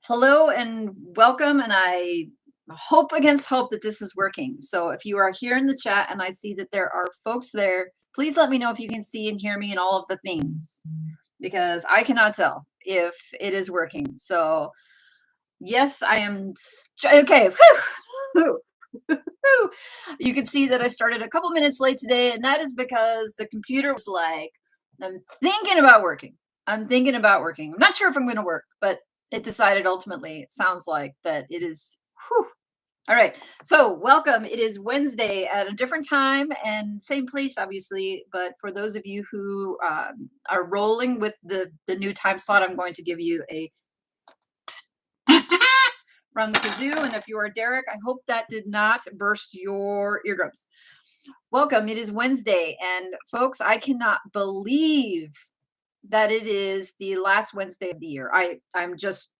Hello and welcome. And I hope against hope that this is working. So if you are here in the chat and I see that there are folks there, please let me know if you can see and hear me and all of the things, because I cannot tell if it is working. So yes, I am. Okay. Whew. You can see that I started a couple minutes late today, and that is because the computer was like, I'm thinking about working. I'm thinking about working. I'm not sure if I'm going to work, but it decided ultimately, it sounds like that it is. Whew. All right. So welcome. It is Wednesday at a different time and same place, obviously. But for those of you who are rolling with the new time slot, I'm going to give you a from the kazoo. And if you are Derek, I hope that did not burst your eardrums. Welcome. It is Wednesday. And folks, I cannot believe that it is the last Wednesday of the year. I'm just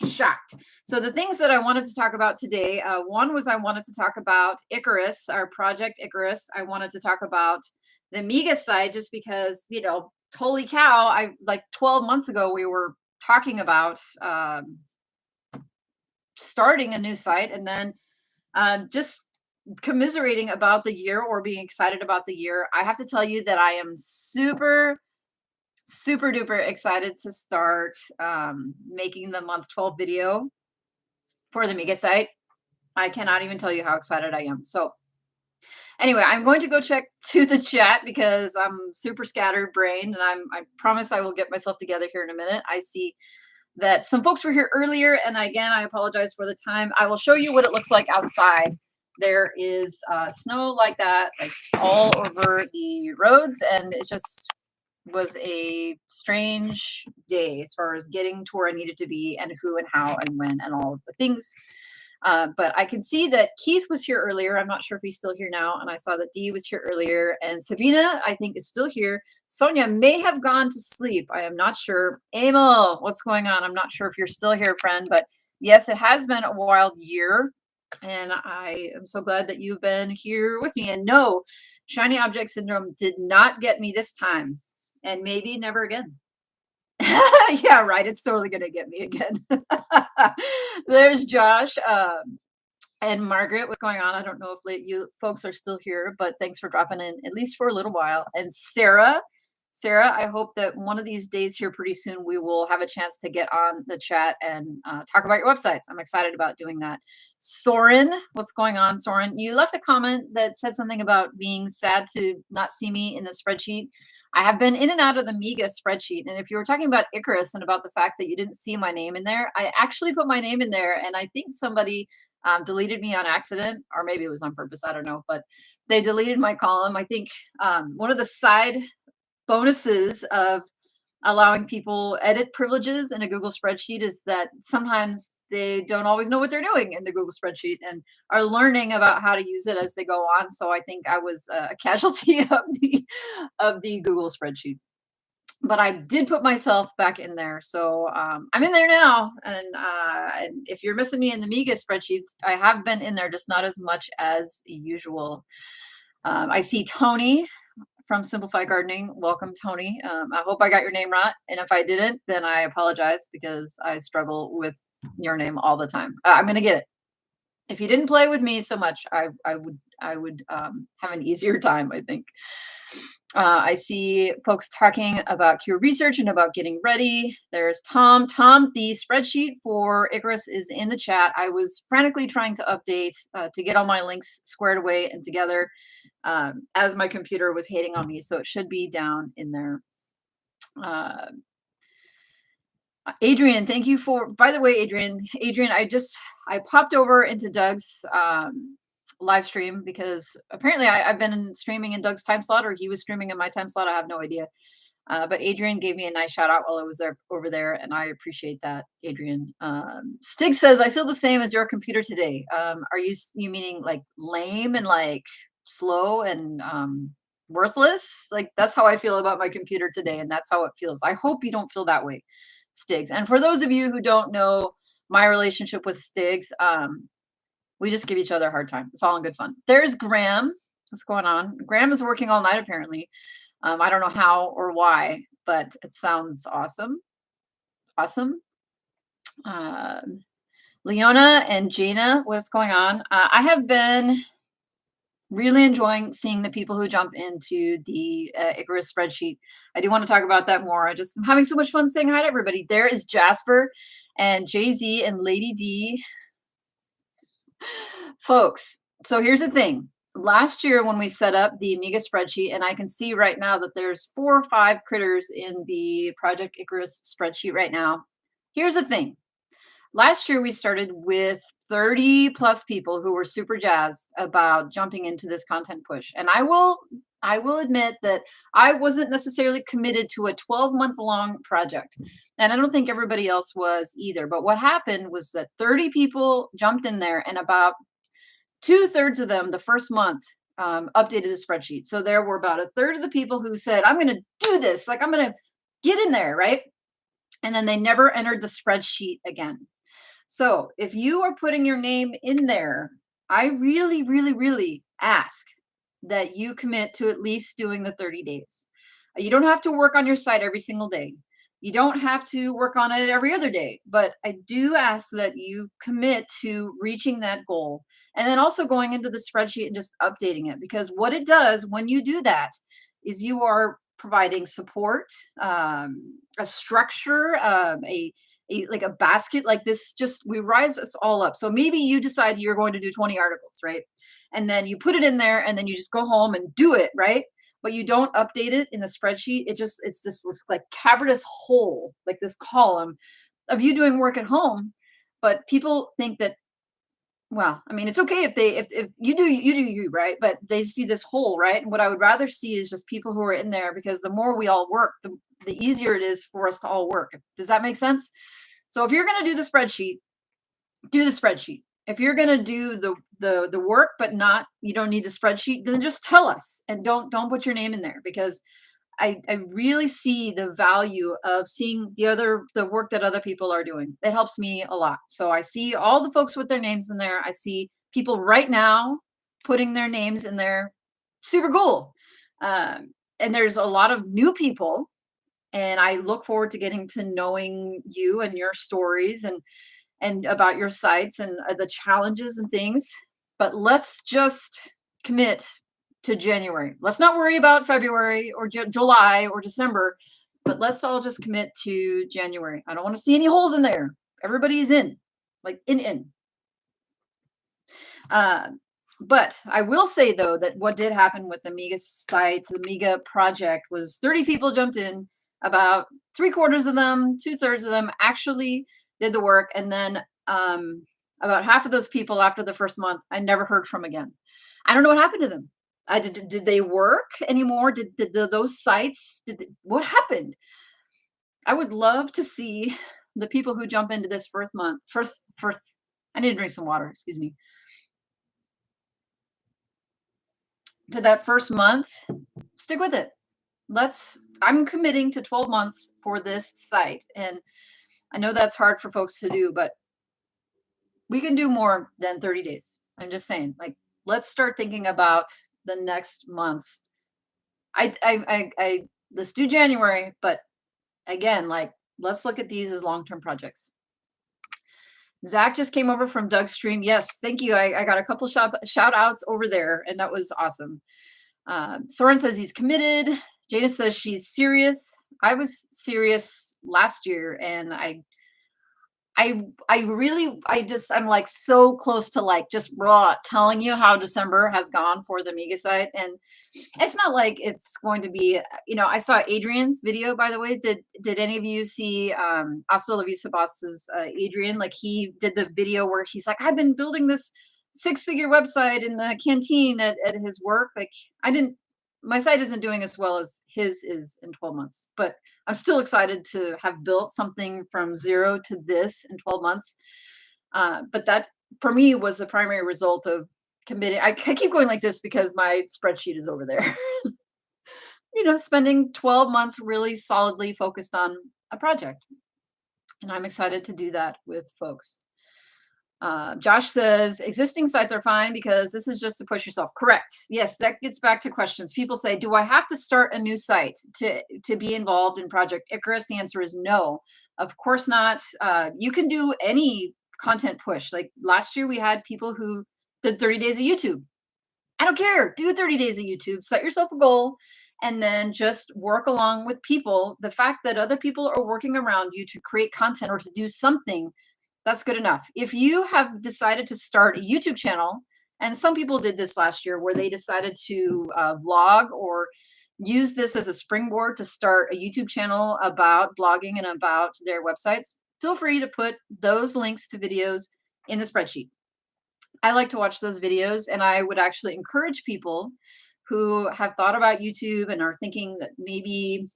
shocked. So the things that I wanted to talk about today, one was I wanted to talk about Icarus, our Project Icarus. I wanted to talk about the Amiga side just because, holy cow, I like 12 months ago, we were talking about starting a new site, and then just commiserating about the year or being excited about the year. I have to tell you that I am super duper excited to start making the month 12 video for the Amiga site. I cannot even tell you how excited I am. So anyway, I'm going to go check to the chat because I'm super scattered brained, and I promise I will get myself together here in a minute. I see that some folks were here earlier, and again, I apologize for the time. I will show you what it looks like outside. There is snow like that, like all over the roads, and it just was a strange day as far as getting to where I needed to be and who and how and when and all of the things. But I can see that Keith was here earlier. I'm not sure if he's still here now. And I saw that Dee was here earlier. And Savina, I think, is still here. Sonia may have gone to sleep. I am not sure. Emil, what's going on? I'm not sure if you're still here, friend. But yes, it has been a wild year. And I am so glad that you've been here with me. And no, shiny object syndrome did not get me this time. And maybe never again. Yeah, right. It's totally going to get me again. There's Josh and Margaret. What's going on? I don't know if you folks are still here, but thanks for dropping in, at least for a little while. And Sarah, I hope that one of these days here pretty soon, we will have a chance to get on the chat and talk about your websites. I'm excited about doing that. Soren, what's going on, Soren? You left a comment that said something about being sad to not see me in the spreadsheet. I have been in and out of the Amiga spreadsheet. And if you were talking about Icarus and about the fact that you didn't see my name in there, I actually put my name in there. And I think somebody deleted me on accident, or maybe it was on purpose. I don't know. But they deleted my column. I think one of the side bonuses of allowing people edit privileges in a Google spreadsheet is that sometimes they don't always know what they're doing in the Google spreadsheet and are learning about how to use it as they go on. So I think I was a casualty of the Google spreadsheet. But I did put myself back in there. So I'm in there now. And if you're missing me in the Amiga spreadsheets, I have been in there, just not as much as usual. I see Tony from Simplify Gardening. Welcome, Tony. I hope I got your name right. And if I didn't, then I apologize because I struggle with your name all the time. I'm going to get it. If you didn't play with me so much, I would have an easier time, I think. I see folks talking about Q research and about getting ready. There's Tom. Tom, the spreadsheet for Icarus is in the chat. I was frantically trying to update to get all my links squared away and together as my computer was hating on me. So it should be down in there. Adrian, thank you for, by the way, Adrian, I popped over into Doug's live stream because apparently I've been streaming in Doug's time slot, or he was streaming in my time slot. I have no idea. But Adrian gave me a nice shout out while I was over there, and I appreciate that, Adrian. Stig says, I feel the same as your computer today. Are you meaning like lame and like slow and worthless? Like that's how I feel about my computer today, and that's how it feels. I hope you don't feel that way, Stigs. And for those of you who don't know my relationship with Stigs, we just give each other a hard time. It's all in good fun. There's Graham. What's going on? Graham is working all night, apparently. I don't know how or why, but it sounds awesome. Awesome. Leona and Gina, what's going on? I have been really enjoying seeing the people who jump into the Icarus spreadsheet. I do want to talk about that more. I'm having so much fun saying hi to everybody. There is Jasper and Jay-Z and Lady D. Folks, so here's the thing. Last year when we set up the Amiga spreadsheet, and I can see right now that there's 4 or 5 critters in the Project Icarus spreadsheet right now. Here's the thing. Last year we started with 30 plus people who were super jazzed about jumping into this content push. And I will admit that I wasn't necessarily committed to a 12-month long project. And I don't think everybody else was either. But what happened was that 30 people jumped in there, and about 2/3 of them the first month updated the spreadsheet. So there were about 1/3 of the people who said, I'm going to do this, like I'm going to get in there, right? And then they never entered the spreadsheet again. So if you are putting your name in there, I really, really, really ask that you commit to at least doing the 30 days. You don't have to work on your site every single day. You don't have to work on it every other day, but I do ask that you commit to reaching that goal, and then also going into the spreadsheet and just updating it, because what it does when you do that is you are providing support, a structure, like a basket like this. Just we rise us all up. So maybe you decide you're going to do 20 articles, right? And then you put it in there, and then you just go home and do it, right? But you don't update it in the spreadsheet. It's this like cavernous hole, like this column of you doing work at home. But people think that, well, I mean, it's okay if you do you, right? But they see this hole, right? And what I would rather see is just people who are in there, because the more we all work, the easier it is for us to all work. Does that make sense? So if you're going to do the spreadsheet, do the spreadsheet. If you're going to do the work, but not, you don't need the spreadsheet, then just tell us, and don't put your name in there, because I really see the value of seeing the work that other people are doing. It helps me a lot. So I see all the folks with their names in there. I see people right now putting their names in there. Super cool. And there's a lot of new people, and I look forward to getting to knowing you and your stories, and about your sites and the challenges and things. But let's just commit to January. Let's not worry about February or July or December, but let's all just commit to January. I don't want to see any holes in there. Everybody's in, like in. But I will say, though, that what did happen with the Amiga site, the Amiga project, was 30 people jumped in. About 3/4 of them, 2/3 of them actually did the work. And then about half of those people after the first month, I never heard from again. I don't know what happened to them. Did they work anymore? Did those sites, what happened? I would love to see the people who jump into this first month. I need to drink some water, excuse me. To that first month, stick with it. I'm committing to 12 months for this site. And I know that's hard for folks to do, but we can do more than 30 days. I'm just saying, like, let's start thinking about the next months. Let's do January, but again, like, let's look at these as long-term projects. Zach just came over from Doug's stream. Yes, thank you. I got a couple shout outs over there, and that was awesome. Soren says he's committed. Jada says she's serious. I was serious last year, and I'm like so close to, like, just raw telling you how December has gone for the Amiga site. And it's not like it's going to be, I saw Adrian's video, by the way. Did any of you see Hasta La Vista Boss's Adrian? Like, he did the video where he's like, I've been building this 6-figure website in the canteen at his work. Like, my site isn't doing as well as his is in 12 months, but I'm still excited to have built something from 0 to this in 12 months. But that, for me, was the primary result of committing. I keep going like this because my spreadsheet is over there. Spending 12 months really solidly focused on a project. And I'm excited to do that with folks. Josh says existing sites are fine because this is just to push yourself. Correct. Yes, that gets back to questions. People say, do I have to start a new site to be involved in Project Icarus? The answer is no. Of course not. You can do any content push. Like last year, we had people who did 30 days of YouTube. I don't care. Do 30 days of YouTube. Set yourself a goal and then just work along with people. The fact that other people are working around you to create content or to do something, that's good enough. If you have decided to start a YouTube channel, and some people did this last year where they decided to vlog or use this as a springboard to start a YouTube channel about blogging and about their websites, feel free to put those links to videos in the spreadsheet. I like to watch those videos, and I would actually encourage people who have thought about YouTube and are thinking that maybe,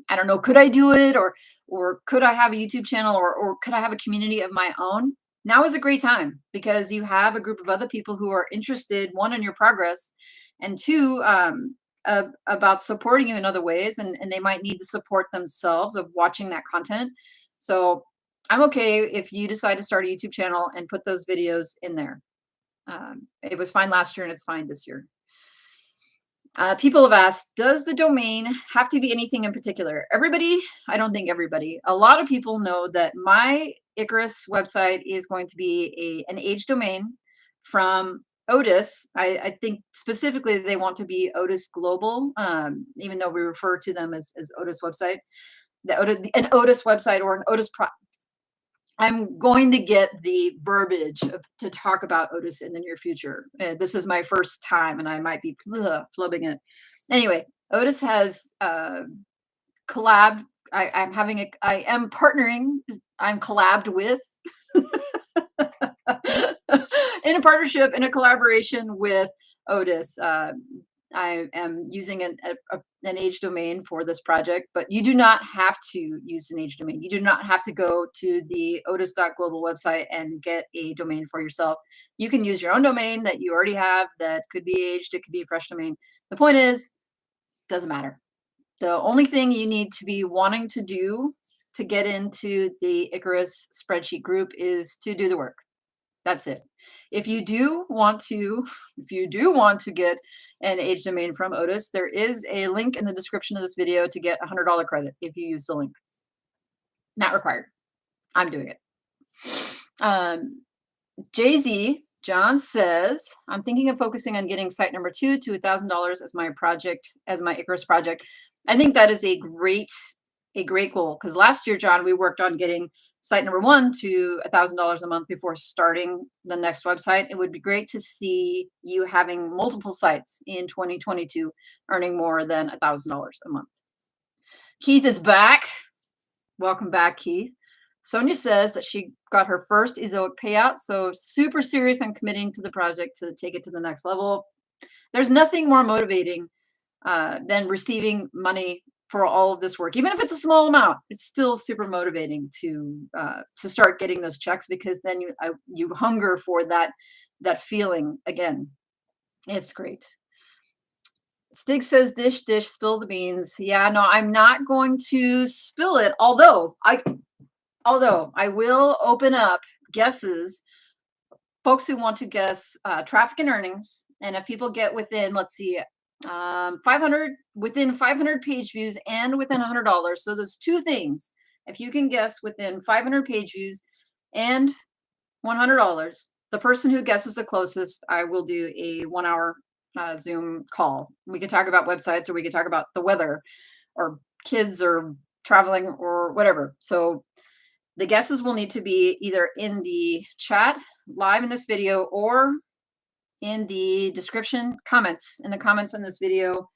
I don't know, could I do it, or could I have a YouTube channel, or could I have a community of my own? Now is a great time because you have a group of other people who are interested, one, in your progress, and two, about supporting you in other ways, and they might need the support themselves of watching that content. So I'm okay if you decide to start a YouTube channel and put those videos in there. It was fine last year and it's fine this year. People have asked, does the domain have to be anything in particular? Everybody, I don't think everybody, a lot of people know that my Icarus website is going to be an age domain from Otis. I think specifically they want to be Otis Global, even though we refer to them as Otis website. An Otis website or an Otis I'm going to get the verbiage to talk about Otis in the near future. This is my first time, and I might be flubbing it. Anyway, Otis has collabed. I am partnering. I'm collabed with in a partnership, in a collaboration with Otis. I am using an age domain for this project, but you do not have to use an age domain. You do not have to go to the otis.global website and get a domain for yourself. You can use your own domain that you already have that could be aged. It could be a fresh domain. The point is, doesn't matter. The only thing you need to be wanting to do to get into the Icarus spreadsheet group is to do the work. That's it. If you do want to get an age domain from Otis, there is a link in the description of this video to get $100 credit if you use the link. Not required. I'm doing it. Jay-Z John says, I'm thinking of focusing on getting site number 2 to $1,000 as my project, as my Icarus project. I think that is a great goal, because last year, John, we worked on getting site number 1 to $1,000 a month before starting the next website. It would be great to see you having multiple sites in 2022 earning more than $1,000 a month. Keith is back. Welcome back, Keith. Sonia says that she got her first Ezoic payout, so super serious on committing to the project to take it to the next level. There's nothing more motivating than receiving money for all of this work. Even if it's a small amount, it's still super motivating to start getting those checks, because then you hunger for that feeling again. It's great. Stig says, dish, spill the beans. Yeah, no, I'm not going to spill it. Although I will open up guesses, folks who want to guess traffic and earnings. And if people get within, let's see, 500 page views and within $100. So those two things, if you can guess within 500 page views and $100, the person who guesses the closest, I will do a 1 hour Zoom call. We can talk about websites, or we can talk about the weather or kids or traveling or whatever. So the guesses will need to be either in the chat live in this video or in the description comments, in the comments on this video.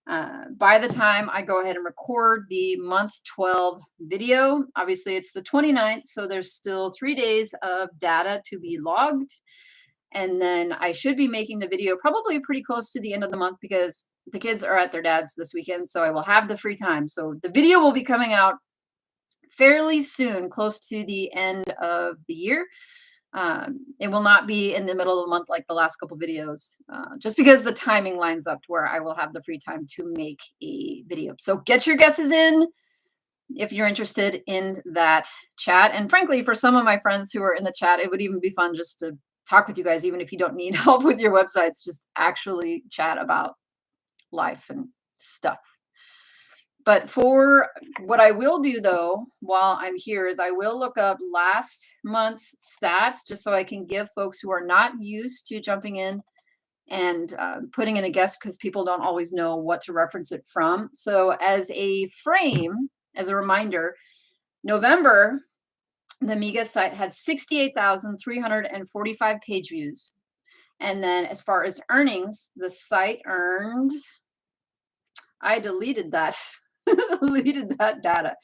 By the time I go ahead and record the month 12 video, obviously it's the 29th, so there's still 3 days of data to be logged. And then I should be making the video probably pretty close to the end of the month, because the kids are at their dad's this weekend, so I will have the free time. So the video will be coming out fairly soon, close to the end of the year. It will not be in the middle of the month like the last couple videos, just because the timing lines up to where I will have the free time to make a video. So get your guesses in if you're interested in that chat. And frankly, for some of my friends who are in the chat, it would even be fun just to talk with you guys, even if you don't need help with your websites, just actually chat about life and stuff. But for what I will do though, while I'm here, is I will look up last month's stats just so I can give folks who are not used to jumping in and putting in a guess, because people don't always know what to reference it from. So as a frame, as a reminder, November, the Amiga site had 68,345 page views. And then as far as earnings, the site earned, I deleted that, deleted that data.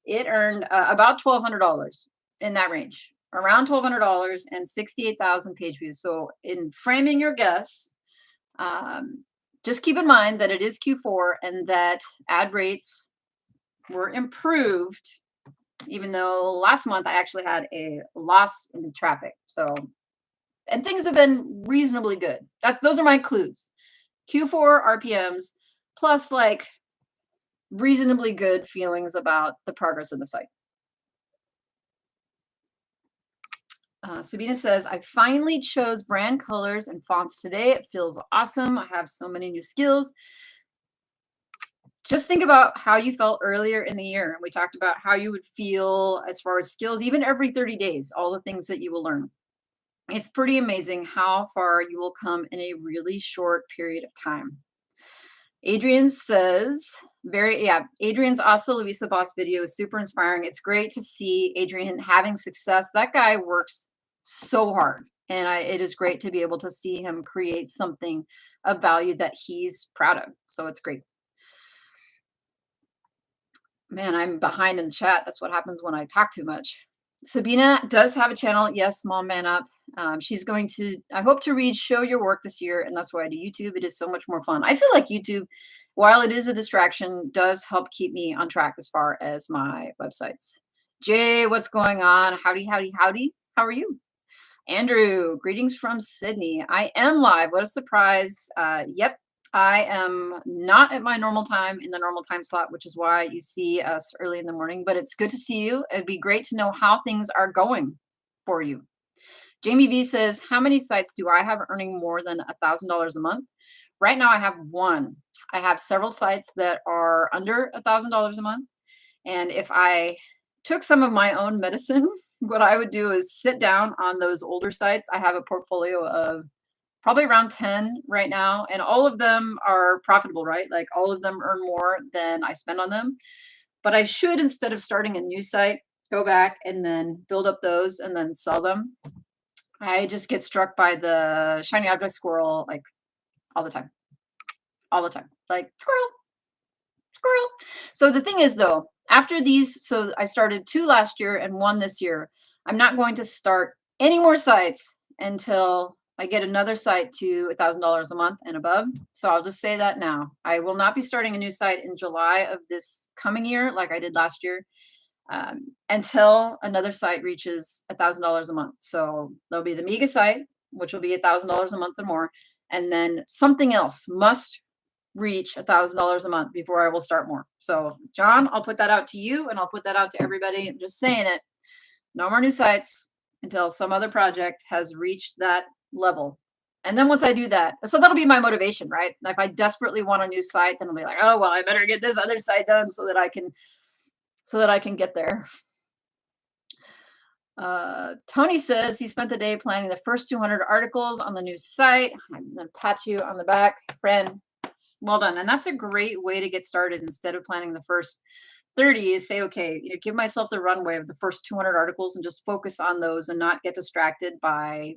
It earned about $1,200 in that range, around $1,200 and 68,000 page views. So in framing your guess, just keep in mind that it is Q4 and that ad rates were improved, even though last month I actually had a loss in traffic. So, and things have been reasonably good. Those are my clues. Q4 RPMs plus like reasonably good feelings about the progress of the site. Sabina says, I finally chose brand colors and fonts today. It feels awesome. I have so many new skills. Just think about how you felt earlier in the year. We talked about how you would feel as far as skills, even every 30 days, all the things that you will learn. It's pretty amazing how far you will come in a really short period of time. Adrian says, Adrian's Asa Luisa Boss video is super inspiring. It's great to see Adrian having success. That guy works so hard, and it is great to be able to see him create something of value that he's proud of. So it's great. Man, I'm behind in the chat. That's what happens when I talk too much. Sabina does have a channel. Yes, Mom Man Up. She's going to, I hope to read Show Your Work this year, and that's why I do YouTube. It is so much more fun. I feel like YouTube, while it is a distraction, does help keep me on track as far as my websites. Jay, what's going on? Howdy, howdy, howdy. How are you? Andrew, greetings from Sydney. I am live. What a surprise. Yep, I am not at my normal time in the normal time slot, which is why you see us early in the morning, but it's good to see you. It'd be great to know how things are going for you. Jamie V says, how many sites do I have earning more than $1,000 a month? Right now I have one. I have several sites that are under $1,000 a month. And if I took some of my own medicine, what I would do is sit down on those older sites. I have a portfolio of probably around 10 right now, and all of them are profitable, right? Like all of them earn more than I spend on them. But I should, instead of starting a new site, go back and then build up those and then sell them. I just get struck by the shiny object squirrel like all the time. All the time. Like squirrel, squirrel. So the thing is though, after these, so I started 2 last year and 1 this year. I'm not going to start any more sites until I get another site to $1,000 a month and above. So I'll just say that now. I will not be starting a new site in July of this coming year like I did last year until another site reaches $1,000 a month. So there'll be the Miga site, which will be $1,000 a month or more. And then something else must reach $1,000 a month before I will start more. So John, I'll put that out to you and I'll put that out to everybody. I'm just saying it. No more new sites until some other project has reached that level. And then once I do that, so that'll be my motivation, right? If I desperately want a new site, then I'll be like, oh, well, I better get this other site done so that I can get there. Tony says he spent the day planning the first 200 articles on the new site. I'm going to pat you on the back, friend. Well done. And that's a great way to get started. Instead of planning the first 30, is say, okay, give myself the runway of the first 200 articles and just focus on those and not get distracted by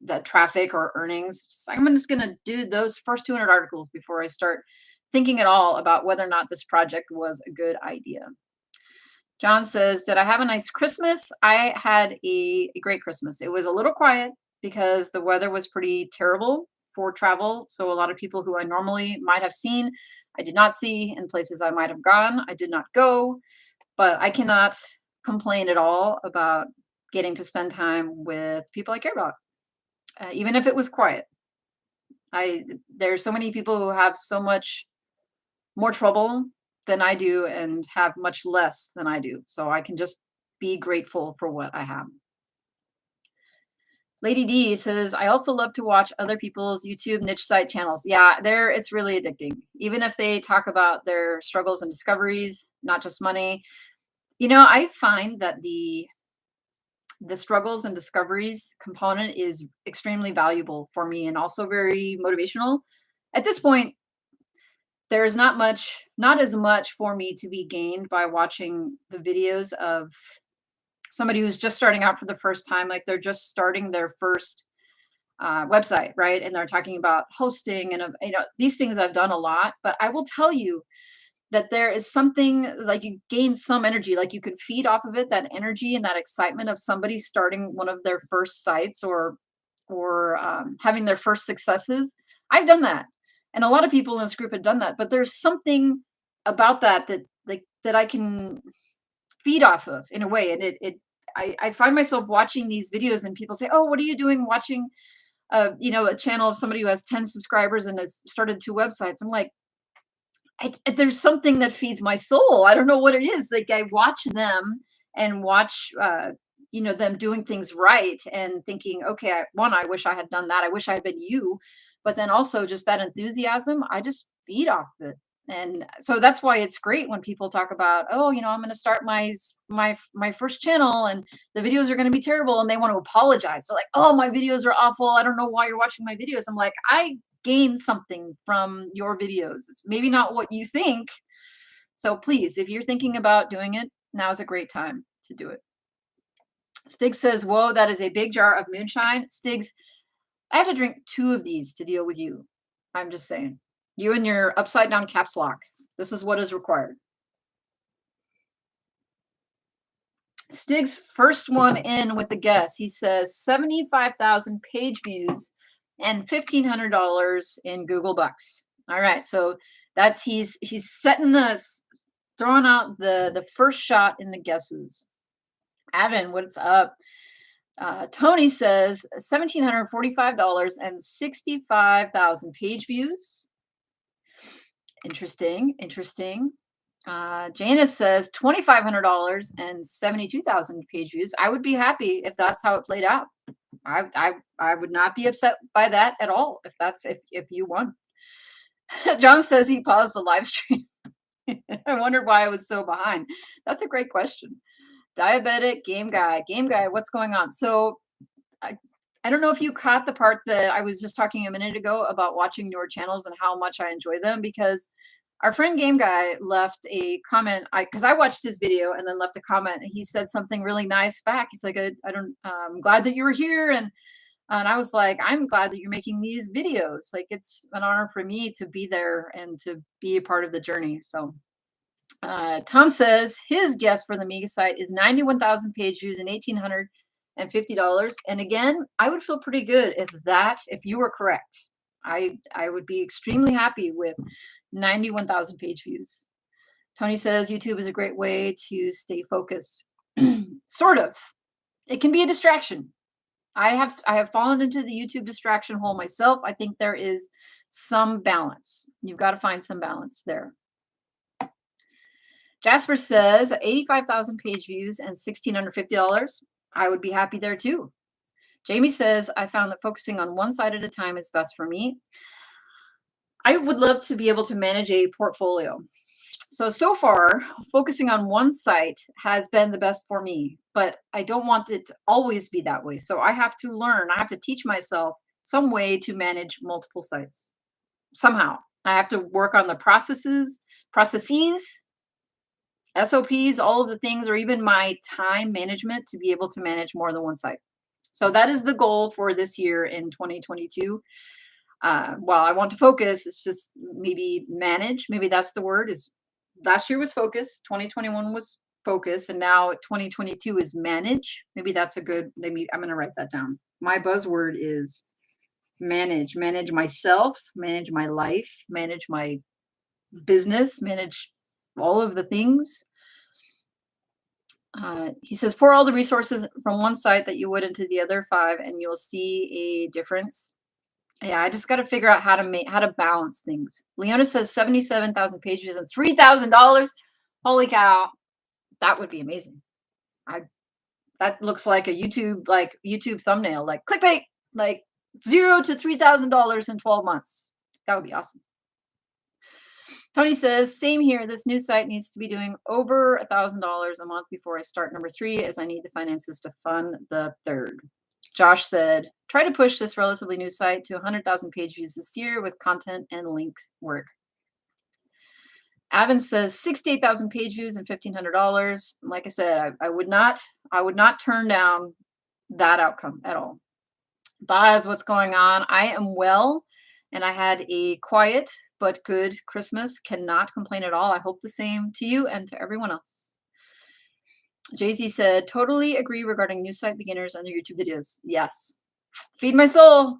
the traffic or earnings. I'm just going to do those first 200 articles before I start thinking at all about whether or not this project was a good idea. John says, did I have a nice Christmas? I had a great Christmas. It was a little quiet because the weather was pretty terrible for travel. So a lot of people who I normally might have seen, I did not see, and places I might have gone, I did not go. But I cannot complain at all about getting to spend time with people I care about, even if it was quiet. There's so many people who have so much more trouble than I do and have much less than I do. So I can just be grateful for what I have. Lady D says, I also love to watch other people's YouTube niche site channels. Yeah, it's really addicting. Even if they talk about their struggles and discoveries, not just money. I find that the struggles and discoveries component is extremely valuable for me and also very motivational. At this point, there is not as much for me to be gained by watching the videos of somebody who's just starting out for the first time, like they're just starting their first website, right? And they're talking about hosting and these things I've done a lot, but I will tell you that there is something like you gain some energy, like you can feed off of it, that energy and that excitement of somebody starting one of their first sites or having their first successes. I've done that, and a lot of people in this group have done that. But there's something about that I can feed off of in a way, and I find myself watching these videos, and people say, "Oh, what are you doing watching?" A channel of somebody who has 10 subscribers and has started 2 websites. I'm like, there's something that feeds my soul. I don't know what it is. Like I watch them and watch, them doing things right and thinking, okay, I wish I had done that. I wish I had been you. But then also just that enthusiasm, I just feed off it. And so that's why it's great when people talk about, oh, I'm going to start my first channel and the videos are going to be terrible and they want to apologize. So like, oh, my videos are awful. I don't know why you're watching my videos. I'm like, I gain something from your videos. It's maybe not what you think. So please, if you're thinking about doing it, now's a great time to do it. Stig says, whoa, that is a big jar of moonshine. Stigs, I have to drink 2 of these to deal with you. I'm just saying. You and your upside down caps lock. This is what is required. Stig's first one in with the guess. He says 75,000 page views and $1,500 in Google Bucks. All right, so that's he's throwing out the first shot in the guesses. Evan, what's up? Tony says $1,745 and 65,000 page views. Interesting. Janice says $2,500 and 72,000 page views. I would be happy if that's how it played out. I would not be upset by that at all if you won. John says he paused the live stream. I wondered why I was so behind. That's a great question. Diabetic game guy, what's going on? So I don't know if you caught the part that I was just talking a minute ago about watching newer channels and how much I enjoy them, because our friend Game Guy left a comment. Because I watched his video and then left a comment, and he said something really nice back. He's like, I'm glad that you were here, and I was like, I'm glad that you're making these videos. Like it's an honor for me to be there and to be a part of the journey. So Tom says his guess for the mega site is 91,000 page views and $1,850. And again, I would feel pretty good if you were correct. I would be extremely happy with 91,000 page views. Tony says YouTube is a great way to stay focused. Sort of. It can be a distraction. I have fallen into the YouTube distraction hole myself. I think there is some balance. You've got to find some balance there. Jasper says 85,000 page views and $1,650. I would be happy there too. Jamie says, I found that focusing on one side at a time is best for me. I would love to be able to manage a portfolio. So far, focusing on one site has been the best for me, but I don't want it to always be that way. So I have to teach myself some way to manage multiple sites. Somehow. I have to work on the processes, SOPs, all of the things, or even my time management to be able to manage more than one site. So that is the goal for this year in 2022. While I want to focus, it's just maybe manage. Maybe that's the word. Last year was focus, 2021 was focus, and now 2022 is manage. Maybe that's I'm going to write that down. My buzzword is manage myself, manage my life, manage my business, manage all of the things. He says, pour all the resources from one site that you would into the other 5, and you'll see a difference. Yeah, I just got to figure out how to balance things. Leona says 77,000 pages and $3,000. Holy cow. That would be amazing. That looks like a YouTube thumbnail, like clickbait, like $0 to $3,000 in 12 months. That would be awesome. Tony says, same here. This new site needs to be doing over $1,000 a month before I start number 3, as I need the finances to fund the third. Josh said, try to push this relatively new site to 100,000 page views this year with content and links work. Avin says 68,000 page views and $1,500. Like I said, I would not turn down that outcome at all. Baz, what's going on? I am well, and I had a quiet but good Christmas. Cannot complain at all. I hope the same to you and to everyone else. Jay-Z said, totally agree regarding new site beginners and their YouTube videos. Yes. Feed my soul.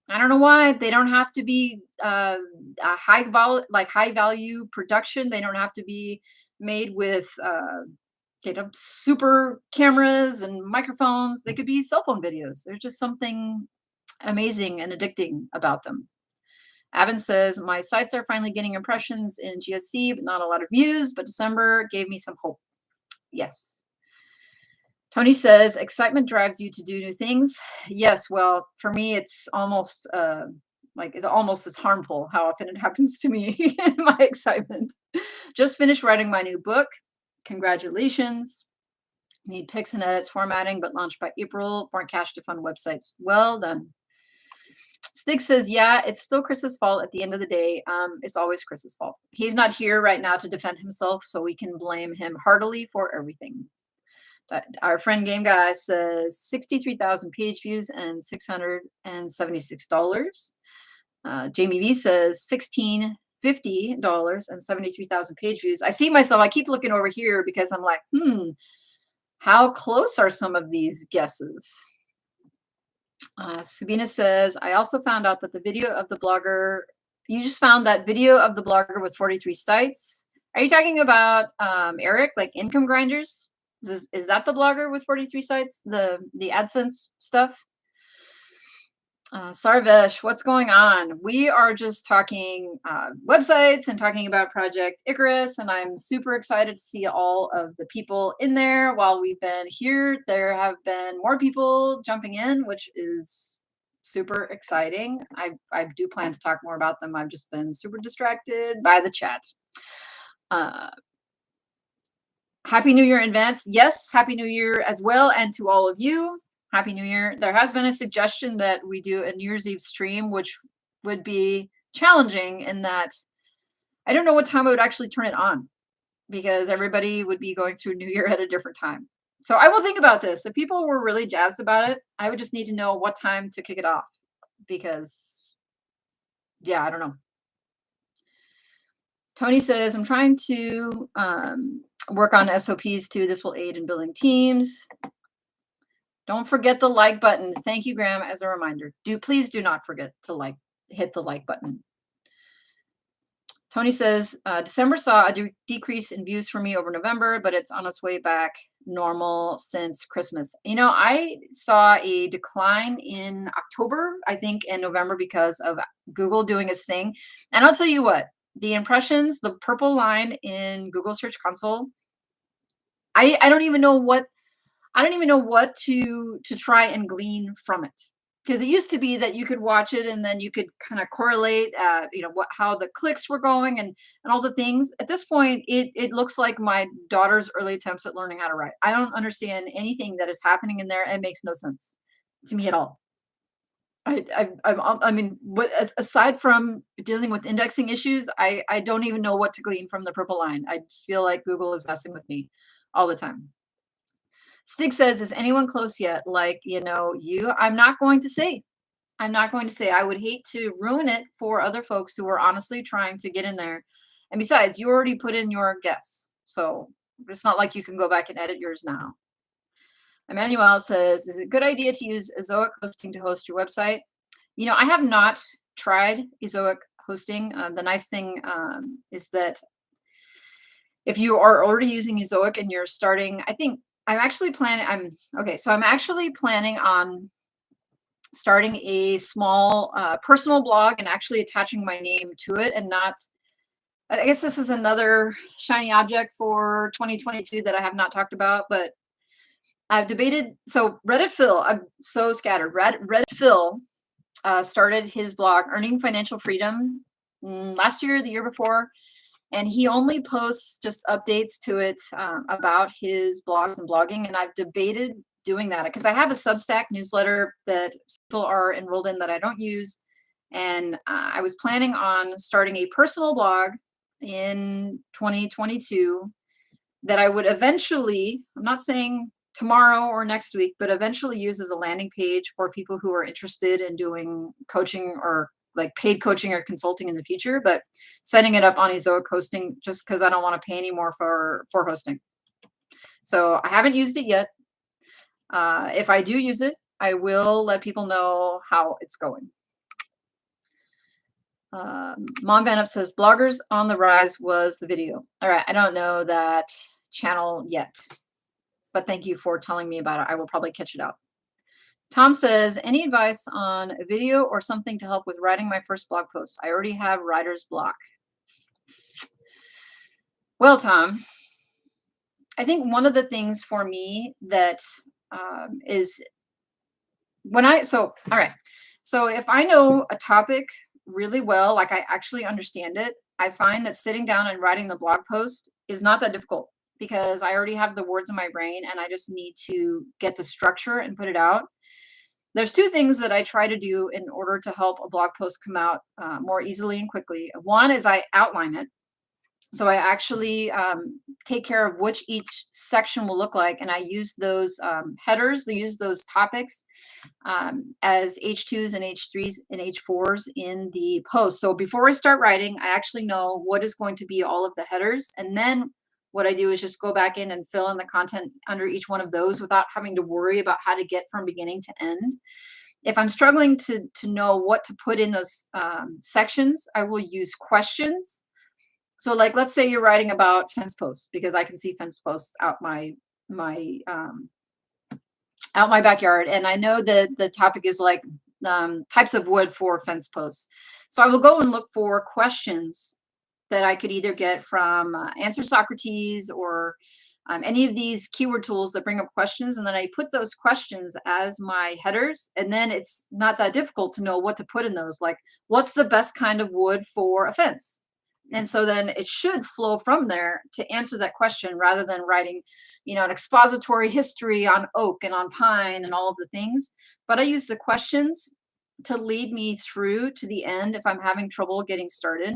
I don't know why. They don't have to be a high value production. They don't have to be made with super cameras and microphones. They could be cell phone videos. There's just something amazing and addicting about them. Avin says, my sites are finally getting impressions in GSC, but not a lot of views, but December gave me some hope. Yes. Tony says, excitement drives you to do new things. Yes, well, for me, it's almost it's almost as harmful how often it happens to me in my excitement. Just finished writing my new book. Congratulations. Need pics and edits, formatting, but launched by April. More cash to fund websites. Well done. Stig says, yeah, it's still Chris's fault at the end of the day. It's always Chris's fault. He's not here right now to defend himself, so we can blame him heartily for everything. Our friend Game Guy says 63,000 page views and $676. Jamie V says $1,650 and 73,000 page views. I see myself. I keep looking over here because I'm like, how close are some of these guesses? Sabina says, I also found out that the video of the blogger, you just found that video of the blogger with 43 sites. Are you talking about Eric, like Income Grinders? Is that the blogger with 43 sites? The AdSense stuff? Sarvesh, what's going on? We are just talking websites and talking about Project Icarus, and I'm super excited to see all of the people in there. While we've been here, there have been more people jumping in, which is super exciting. I do plan to talk more about them. I've just been super distracted by the chat. Happy New Year in advance. Yes, Happy New Year as well, and to all of you. Happy New Year. There has been a suggestion that we do a New Year's Eve stream, which would be challenging in that I don't know what time I would actually turn it on because everybody would be going through New Year at a different time. So I will think about this. If people were really jazzed about it, I would just need to know what time to kick it off because, yeah, I don't know. Tony says, I'm trying to work on SOPs too. This will aid in building teams. Don't forget the like button. Thank you, Graham, as a reminder. Please do not forget to hit the like button. Tony says, December saw a decrease in views for me over November, but it's on its way back normal since Christmas. You know, I saw a decline in October, I think, and November because of Google doing its thing. And I'll tell you what, the impressions, the purple line in Google Search Console, I don't even know what to try and glean from it, because it used to be that you could watch it and then you could kind of correlate, how the clicks were going and all the things. At this point, it looks like my daughter's early attempts at learning how to write. I don't understand anything that is happening in there. It makes no sense to me at all. I mean, aside from dealing with indexing issues, I don't even know what to glean from the purple line. I just feel like Google is messing with me all the time. Stig says, is anyone close yet? Like, I'm not going to say. I would hate to ruin it for other folks who are honestly trying to get in there. And besides, you already put in your guess. So it's not like you can go back and edit yours now. Emmanuel says, is it a good idea to use Ezoic hosting to host your website? I have not tried Ezoic hosting. The nice thing is that if you are already using Ezoic and you're starting, I'm actually planning on starting a small personal blog and actually attaching my name to it, and not, I guess this is another shiny object for 2022 that I have not talked about, but I've debated. So Reddit Phil, I'm so scattered. Reddit Phil started his blog, Earning Financial Freedom, last year, the year before, and he only posts just updates to it about his blogs and blogging. And I've debated doing that because I have a Substack newsletter that people are enrolled in that I don't use, and I was planning on starting a personal blog in 2022 that I would eventually, I'm not saying tomorrow or next week, but eventually use as a landing page for people who are interested in doing coaching or like paid coaching or consulting in the future, but setting it up on Ezoic hosting just because I don't want to pay anymore for hosting. So I haven't used it yet. If I do use it, I will let people know how it's going. Mom Van Up says bloggers on the rise was the video. All right, I don't know that channel yet, but thank you for telling me about it. I will probably catch it out. Tom says, any advice on a video or something to help with writing my first blog post? I already have writer's block. Well, Tom, I think one of the things for me that is when all right. So if I know a topic really well, like I actually understand it, I find that sitting down and writing the blog post is not that difficult because I already have the words in my brain and I just need to get the structure and put it out. There's two things that I try to do in order to help a blog post come out more easily and quickly. One is I outline it. So I actually take care of which each section will look like, and I use those headers, they use those topics as H2s and H3s and H4s in the post. So before I start writing, I actually know what is going to be all of the headers. And then what I do is just go back in and fill in the content under each one of those without having to worry about how to get from beginning to end. If I'm struggling to know what to put in those sections, I will use questions. So like, let's say you're writing about fence posts, because I can see fence posts out my backyard. And I know that the topic is like types of wood for fence posts. So I will go and look for questions that I could either get from Answer Socrates or any of these keyword tools that bring up questions. And then I put those questions as my headers. And then it's not that difficult to know what to put in those. Like, what's the best kind of wood for a fence? And so then it should flow from there to answer that question rather than writing, an expository history on oak and on pine and all of the things. But I use the questions to lead me through to the end if I'm having trouble getting started.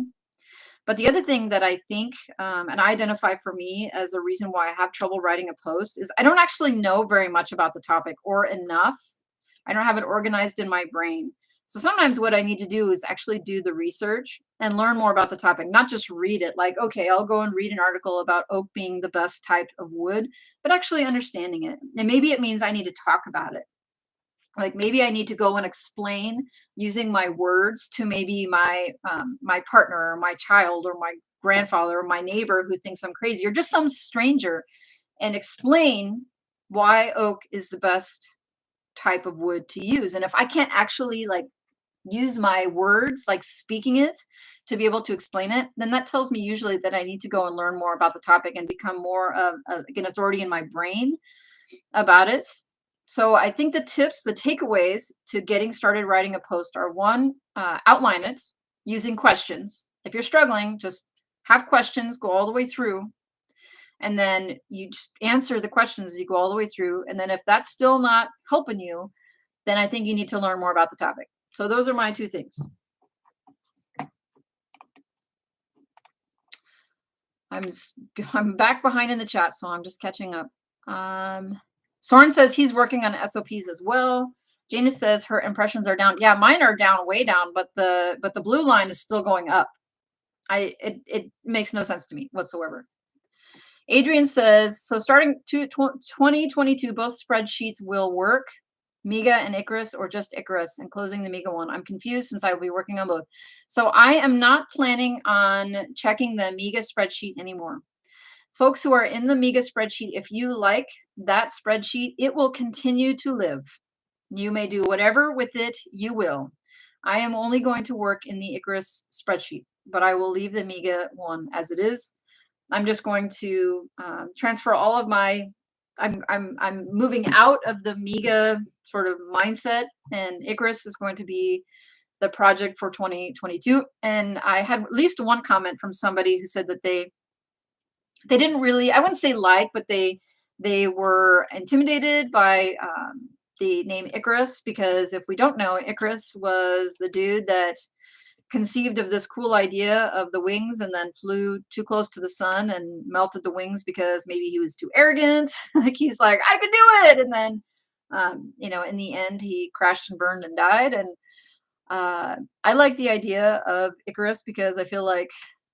But the other thing that I think and I identify for me as a reason why I have trouble writing a post is I don't actually know very much about the topic or enough. I don't have it organized in my brain. So sometimes what I need to do is actually do the research and learn more about the topic, not just read it like, okay, I'll go and read an article about oak being the best type of wood, but actually understanding it. And maybe it means I need to talk about it. Like maybe I need to go and explain using my words to maybe my partner or my child or my grandfather or my neighbor who thinks I'm crazy or just some stranger, and explain why oak is the best type of wood to use. And if I can't actually like use my words, like speaking it, to be able to explain it, then that tells me usually that I need to go and learn more about the topic and become more of an authority in my brain about it. So I think the tips, the takeaways to getting started writing a post are: one, outline it using questions. If you're struggling, just have questions, go all the way through. And then you just answer the questions as you go all the way through. And then if that's still not helping you, then I think you need to learn more about the topic. So those are my two things. I'm back behind in the chat, so I'm just catching up. Soren says he's working on SOPs as well. Jana says her impressions are down. Yeah, mine are down, way down, but the blue line is still going up. It makes no sense to me whatsoever. Adrian says, so starting 2022, both spreadsheets will work, Miga and Icarus, or just Icarus, and closing the Miga one. I'm confused since I will be working on both. So I am not planning on checking the Miga spreadsheet anymore. Folks who are in the Miga spreadsheet, if you like that spreadsheet, it will continue to live. You may do whatever with it you will. I am only going to work in the Icarus spreadsheet, but I will leave the Miga one as it is. I'm just going to transfer all of my I'm moving out of the MEGA sort of mindset, and Icarus is going to be the project for 2022. And I had at least one comment from somebody who said that they didn't really, I wouldn't say like, but they were intimidated by the name Icarus, because if we don't know, Icarus was the dude that conceived of this cool idea of the wings and then flew too close to the sun and melted the wings because maybe he was too arrogant. Like he's like, I could do it. And then, in the end, he crashed and burned and died. And I like the idea of Icarus because I feel like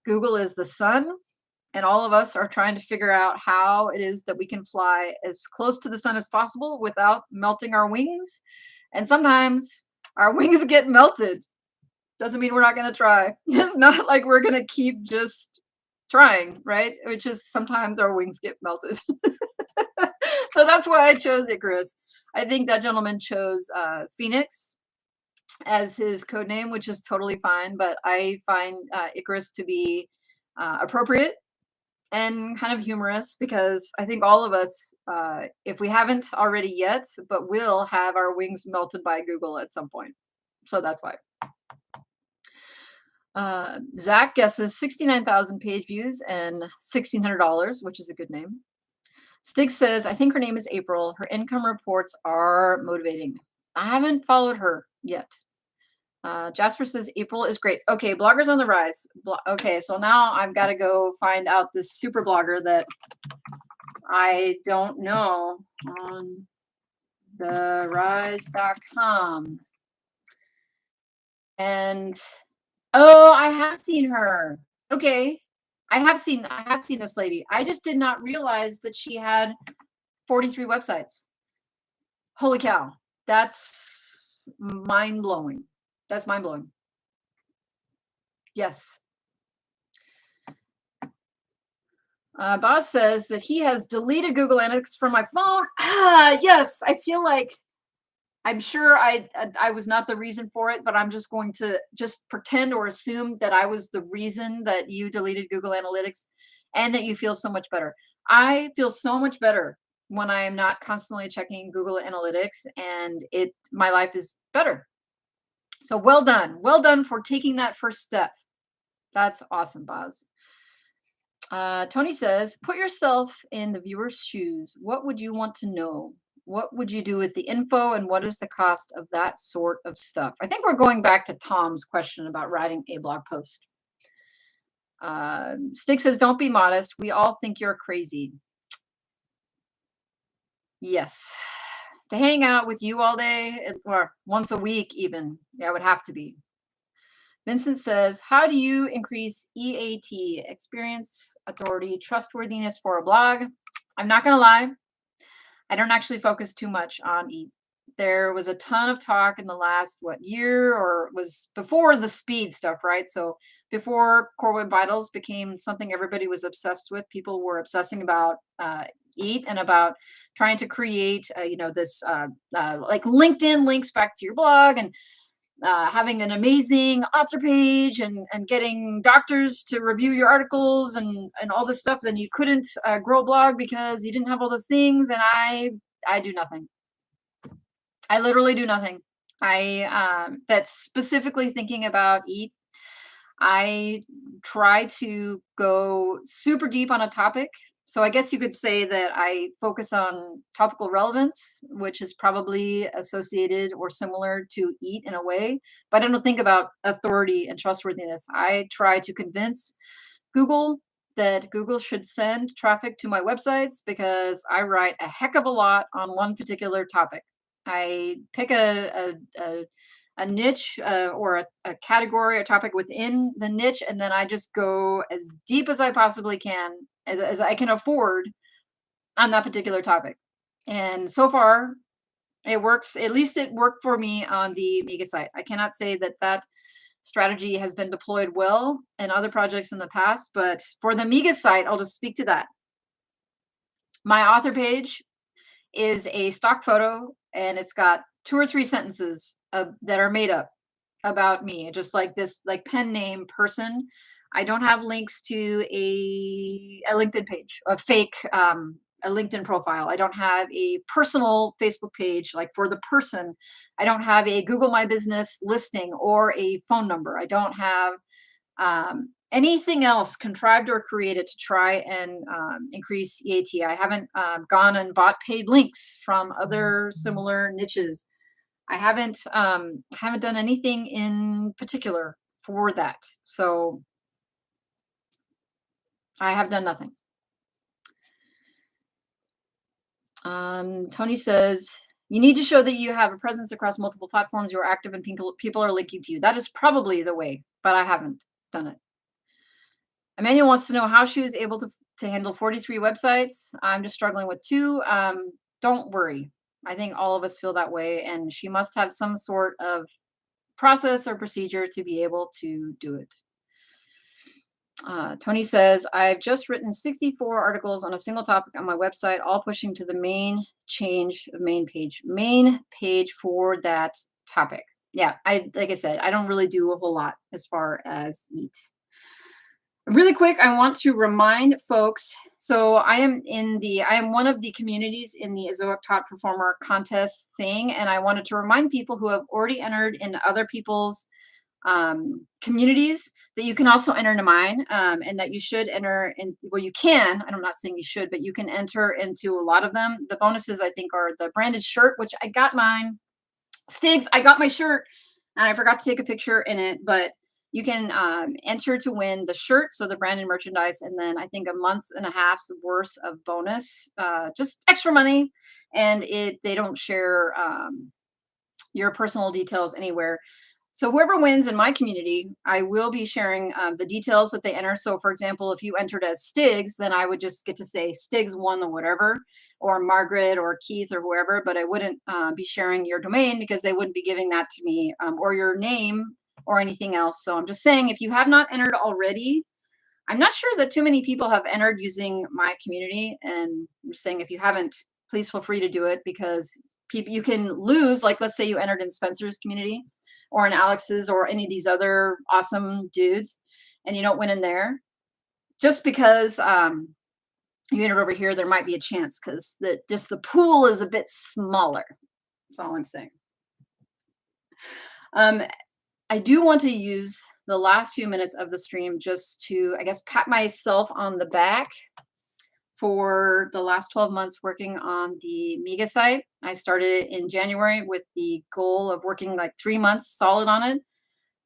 Google is the sun, and all of us are trying to figure out how it is that we can fly as close to the sun as possible without melting our wings. And sometimes our wings get melted. Doesn't mean we're not going to try. It's not like we're going to keep just trying, right? Which is sometimes our wings get melted. So that's why I chose Icarus. I think that gentleman chose Phoenix as his code name, which is totally fine. But I find Icarus to be appropriate and kind of humorous, because I think all of us, if we haven't already yet, but will have our wings melted by Google at some point. So that's why. Zach guesses 69,000 page views and $1,600, which is a good name. Stig says, I think her name is April. Her income reports are motivating. I haven't followed her yet. Jasper says April is great. Okay, bloggers on the rise. Okay, so now I've got to go find out this super blogger that I don't know on therise.com. And oh, I have seen her. Okay. I have seen this lady. I just did not realize that she had 43 websites. Holy cow. That's mind-blowing. That's mind-blowing. Yes. Boz says that he has deleted Google Analytics from my phone. Yes. I feel like, I'm sure I was not the reason for it, but I'm just going to just pretend or assume that I was the reason that you deleted Google Analytics, and that you feel so much better. I feel so much better when I am not constantly checking Google Analytics, and my life is better. So well done for taking that first step. That's awesome, Boz. Tony says, put yourself in the viewer's shoes. What would you want to know? What would you do with the info, and what is the cost of that sort of stuff? I think we're going back to Tom's question about writing a blog post. Stig says, don't be modest. We all think you're crazy. Yes. To hang out with you all day, or once a week even, yeah, it would have to be. Vincent says, how do you increase EAT, experience, authority, trustworthiness for a blog? I'm not going to lie. I don't actually focus too much on EAT. There was a ton of talk in the last, year, or it was before the speed stuff, right? So before Core Web Vitals became something everybody was obsessed with, people were obsessing about EAT and about trying to create, this like LinkedIn links back to your blog, and having an amazing author page, and getting doctors to review your articles and all this stuff. Then you couldn't grow a blog because you didn't have all those things. And I do nothing. I literally do nothing. That's specifically thinking about EAT. I try to go super deep on a topic. So I guess you could say that I focus on topical relevance, which is probably associated or similar to EAT in a way, but I don't think about authority and trustworthiness. I try to convince Google that Google should send traffic to my websites, because I write a heck of a lot on one particular topic. I pick a niche or a category, a topic within the niche, and then I just go as deep as I possibly can, as I can afford on that particular topic. And so far, it works. At least it worked for me on the Mega site. I cannot say that strategy has been deployed well in other projects in the past, but for the Mega site, I'll just speak to that. My author page is a stock photo, and it's got 2 or 3 sentences that are made up about me, just like this, like pen name person. I don't have links to a LinkedIn page, a fake a LinkedIn profile. I don't have a personal Facebook page, like for the person. I don't have a Google My Business listing or a phone number. I don't have anything else contrived or created to try and increase EAT. I haven't gone and bought paid links from other similar niches. I haven't done anything in particular for that. So I have done nothing. Tony says, you need to show that you have a presence across multiple platforms. You're active and people are linking to you. That is probably the way, but I haven't done it. Emmanuel wants to know how she was able to handle 43 websites. I'm just struggling with 2. Don't worry. I think all of us feel that way, and she must have some sort of process or procedure to be able to do it. Tony says, I've just written 64 articles on a single topic on my website, all pushing to the main page for that topic. Yeah, like I said, I don't really do a whole lot as far as EAT. Really quick, I want to remind folks, so I am one of the communities in the Ezoic Top Performer contest thing, and I wanted to remind people who have already entered in other people's communities that you can also enter into mine, and that you should enter in, well, you can, I'm not saying you should, but you can enter into a lot of them. The bonuses, I think, are the branded shirt, which I got mine. Stigs, I got my shirt, and I forgot to take a picture in it, but you can enter to win the shirt, so the branded merchandise, and then I think a month and a half's worth of bonus, just extra money, and they don't share your personal details anywhere. So whoever wins in my community, I will be sharing the details that they enter. So for example, if you entered as Stigs, then I would just get to say Stigs won or whatever, or Margaret or Keith or whoever, but I wouldn't be sharing your domain because they wouldn't be giving that to me, or your name or anything else. So I'm just saying, if you have not entered already, I'm not sure that too many people have entered using my community. And I'm just saying, if you haven't, please feel free to do it, because people, you can lose, like let's say you entered in Spencer's community or in Alex's or any of these other awesome dudes, and you don't win in there, just because you entered over here, there might be a chance because the pool is a bit smaller. That's all I'm saying. I do want to use the last few minutes of the stream just to, I guess, pat myself on the back for the last 12 months working on the Mega site. I started in January with the goal of working like 3 months solid on it,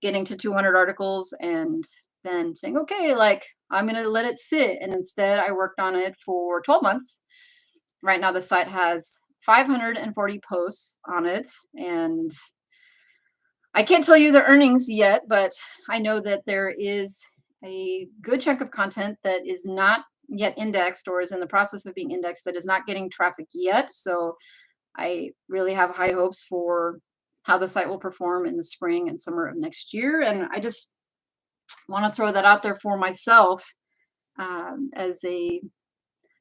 getting to 200 articles, and then saying, okay, like I'm going to let it sit. And instead I worked on it for 12 months. Right now the site has 540 posts on it, and I can't tell you the earnings yet, but I know that there is a good chunk of content that is not yet indexed or is in the process of being indexed that is not getting traffic yet. So I really have high hopes for how the site will perform in the spring and summer of next year. And I just want to throw that out there for myself, as a,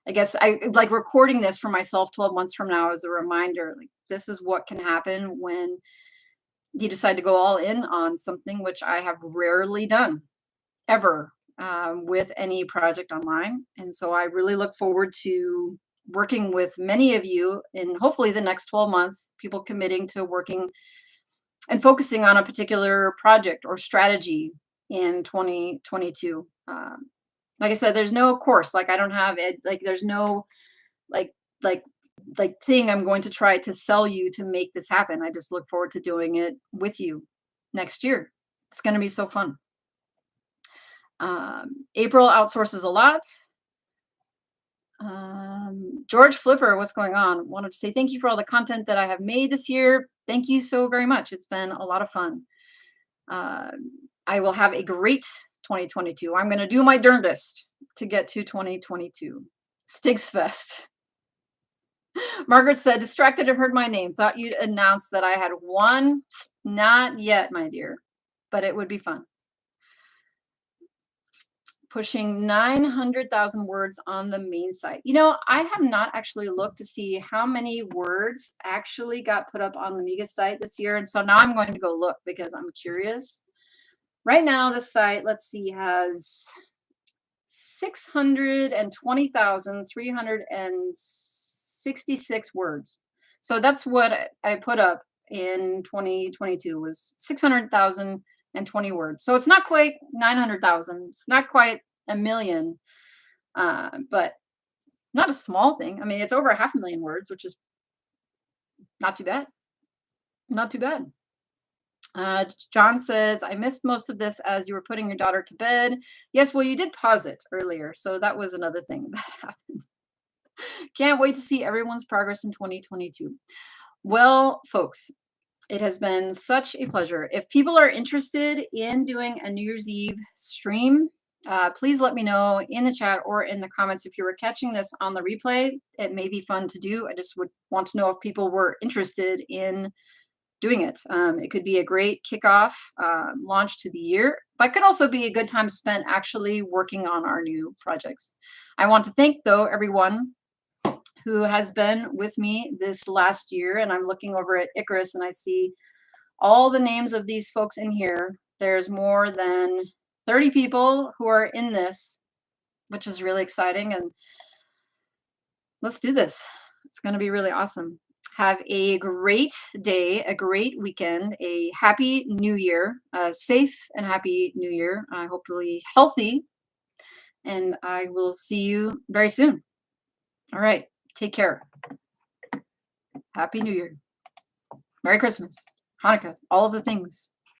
I guess I like recording this for myself 12 months from now as a reminder, like this is what can happen when you decide to go all in on something, which I have rarely done ever with any project online. And so I really look forward to working with many of you in hopefully the next 12 months, people committing to working and focusing on a particular project or strategy in 2022. Like I said, there's no course, like I don't have it, like there's no like thing I'm going to try to sell you to make this happen. I just look forward to doing it with you next year. It's going to be so fun. April outsources a lot. George Flipper, what's going on? Wanted to say thank you for all the content that I have made this year. Thank you so very much. It's been a lot of fun. I will have a great 2022. I'm going to do my darndest to get to 2022. Stigs Fest. Margaret said, distracted and heard my name. Thought you'd announce that I had won. Not yet, my dear, but it would be fun. Pushing 900,000 words on the main site. You know, I have not actually looked to see how many words actually got put up on the Mega site this year. And so now I'm going to go look because I'm curious. Right now, the site, let's see, has 620,366 words. So that's what I put up in 2022 was 600,020 words. So it's not quite 900,000. It's not quite a million, but not a small thing. I mean, it's over 500,000 words, which is not too bad. Not too bad. John says, I missed most of this as you were putting your daughter to bed. Yes, well, you did pause it earlier. So that was another thing that happened. Can't wait to see everyone's progress in 2022. Well, folks, it has been such a pleasure. If people are interested in doing a New Year's Eve stream, please let me know in the chat or in the comments. If you were catching this on the replay, it may be fun to do. I just would want to know if people were interested in doing it. It could be a great kickoff launch to the year, but could also be a good time spent actually working on our new projects. I want to thank, though, everyone who has been with me this last year. And I'm looking over at Icarus and I see all the names of these folks in here. There's more than 30 people who are in this, which is really exciting. And let's do this. It's going to be really awesome. Have a great day, a great weekend, a happy new year, a safe and happy new year, hopefully healthy. And I will see you very soon. All right. Take care. Happy New Year. Merry Christmas, Hanukkah, all of the things.